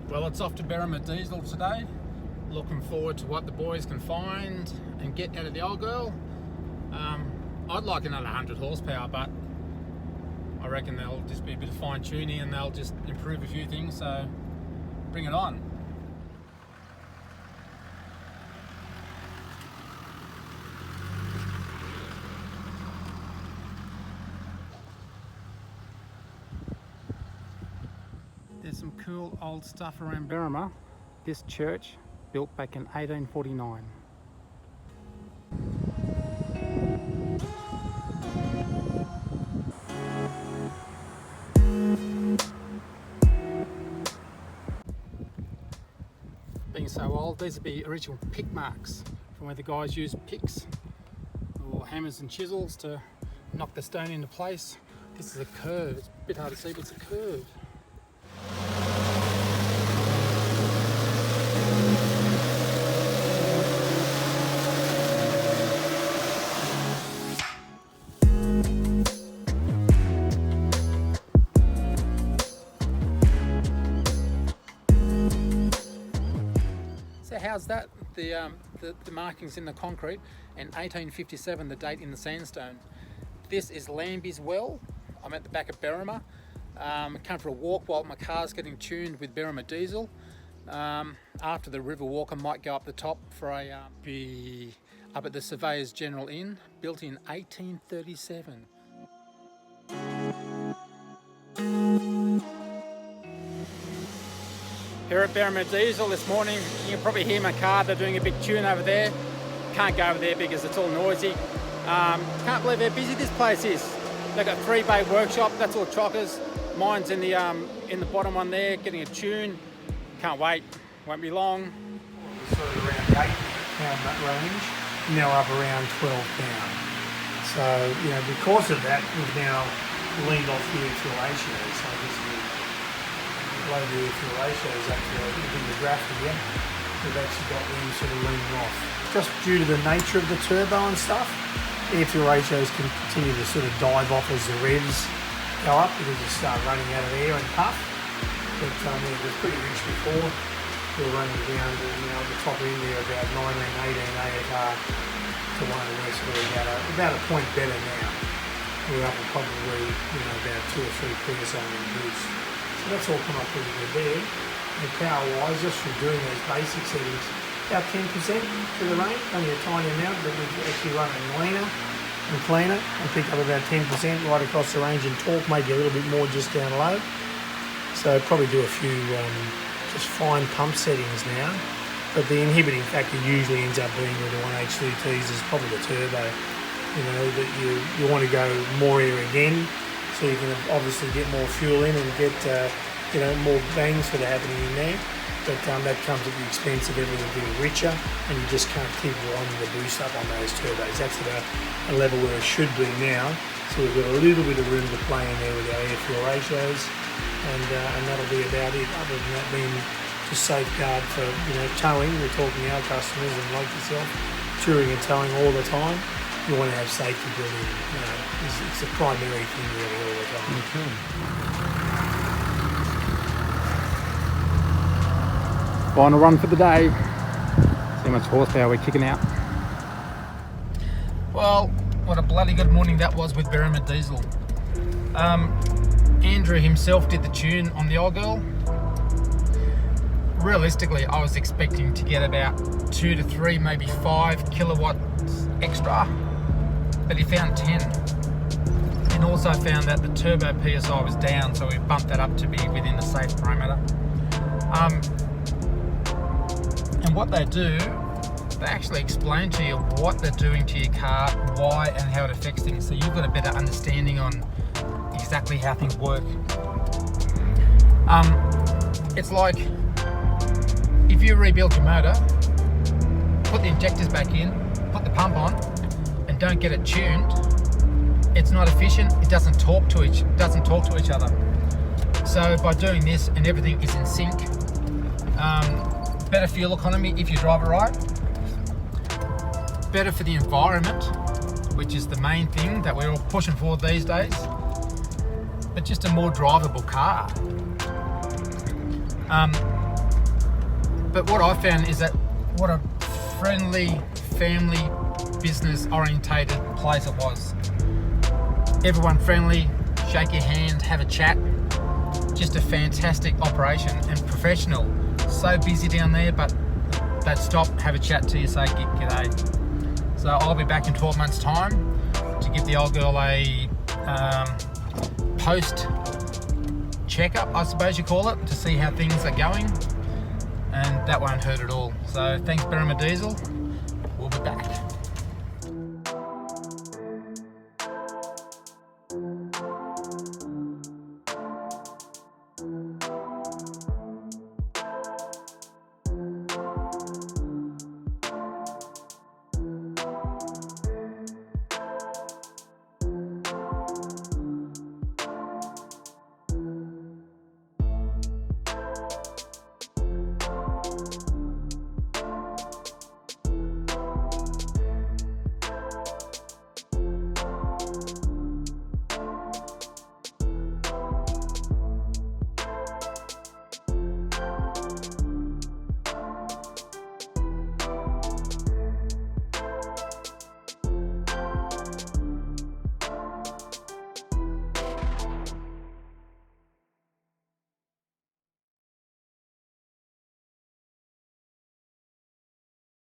Well, it's off to Berrima Diesel today. Looking forward to what the boys can find and get out of the old girl. I'd like another 100 horsepower, but I reckon there'll just be a bit of fine tuning and they'll just improve a few things, so bring it on. There's some cool old stuff around Berrima. This church, built back in 1849. Being so old, these would be original pick marks from where the guys used picks or hammers and chisels to knock the stone into place. This is a curve. It's a bit hard to see, but it's a curve. So how's that? The markings in the concrete, and 1857 the date in the sandstone. This is Lambie's Well. I'm at the back of Berrima. Come for a walk while my car's getting tuned with Berrima Diesel. After the river walk, I might go up the top for a be up at the Surveyors General Inn, built in 1837. Here at Berrima Diesel this morning, you can probably hear my car. They're doing a big tune over there. Can't go over there because it's all noisy. Can't believe how busy this place is. They've got a 3-bay workshop. That's all chockers. Mine's in the bottom one there, getting a tune. Can't wait. Won't be long. Sort of around 8 pound nut range. Now up around 12 pound. So because of that, we've now leaned off the fuel ratio. So this is low the fuel ratios up to a bigger graph here. We've actually got them sort of leaning off. Just due to the nature of the turbo and stuff, air fuel ratios can continue to sort of dive off as the revs go up because you start running out of air and puff. But it was pretty rich before. We were running down to the top end there about 19, 18 AFR to 1, and we're sort of about a point better now. We're up at probably about 2 or 3 PSI in boost. So that's all come up pretty good there. And power wise, just from doing those basic settings, about 10% to the range, only a tiny amount, but we actually run it leaner and cleaner and pick up about 10% right across the range, and torque maybe a little bit more just down low. So probably do a few just fine pump settings now, but the inhibiting factor usually ends up being with the 1H2Ts is probably the turbo. That you want to go more air again, so you can obviously get more fuel in and get more bangs for the happening in there. But that comes at the expense of everything being richer, and you just can't keep winding the boost up on those turbos. That's at a level where it should be now. So we've got a little bit of room to play in there with our air fuel ratios, and that'll be about it. Other than that being to safeguard for towing, we're talking our customers and like yourself, touring and towing all the time. You want to have safety built in. It's the primary thing really all the time. Okay. Final run for the day. See how much horsepower we're kicking out. Well, what a bloody good morning that was with Berrima Diesel. Andrew himself did the tune on the old girl. Realistically, I was expecting to get about 2 to 3, maybe 5 kilowatts extra, but he found 10. And also found that the turbo PSI was down, so we bumped that up to be within the safe parameter. And what they do, they actually explain to you what they're doing to your car, why and how it affects things, so you've got a better understanding on exactly how things work. It's like if you rebuild your motor, put the injectors back in, put the pump on, and don't get it tuned, it's not efficient. It doesn't talk to each other. So by doing this and everything is in sync, better fuel economy if you drive it right, better for the environment, which is the main thing that we're all pushing for these days, but just a more drivable car. But what I found is that what a friendly, family, business orientated place it was. Everyone friendly, shake your hand, have a chat. Just a fantastic operation and professional. So busy down there, but they'd stop, have a chat to you, say g'day. So I'll be back in 12 months' time to give the old girl a post checkup, I suppose you call it, to see how things are going, and that won't hurt at all. So thanks Berrima Diesel, we'll be back.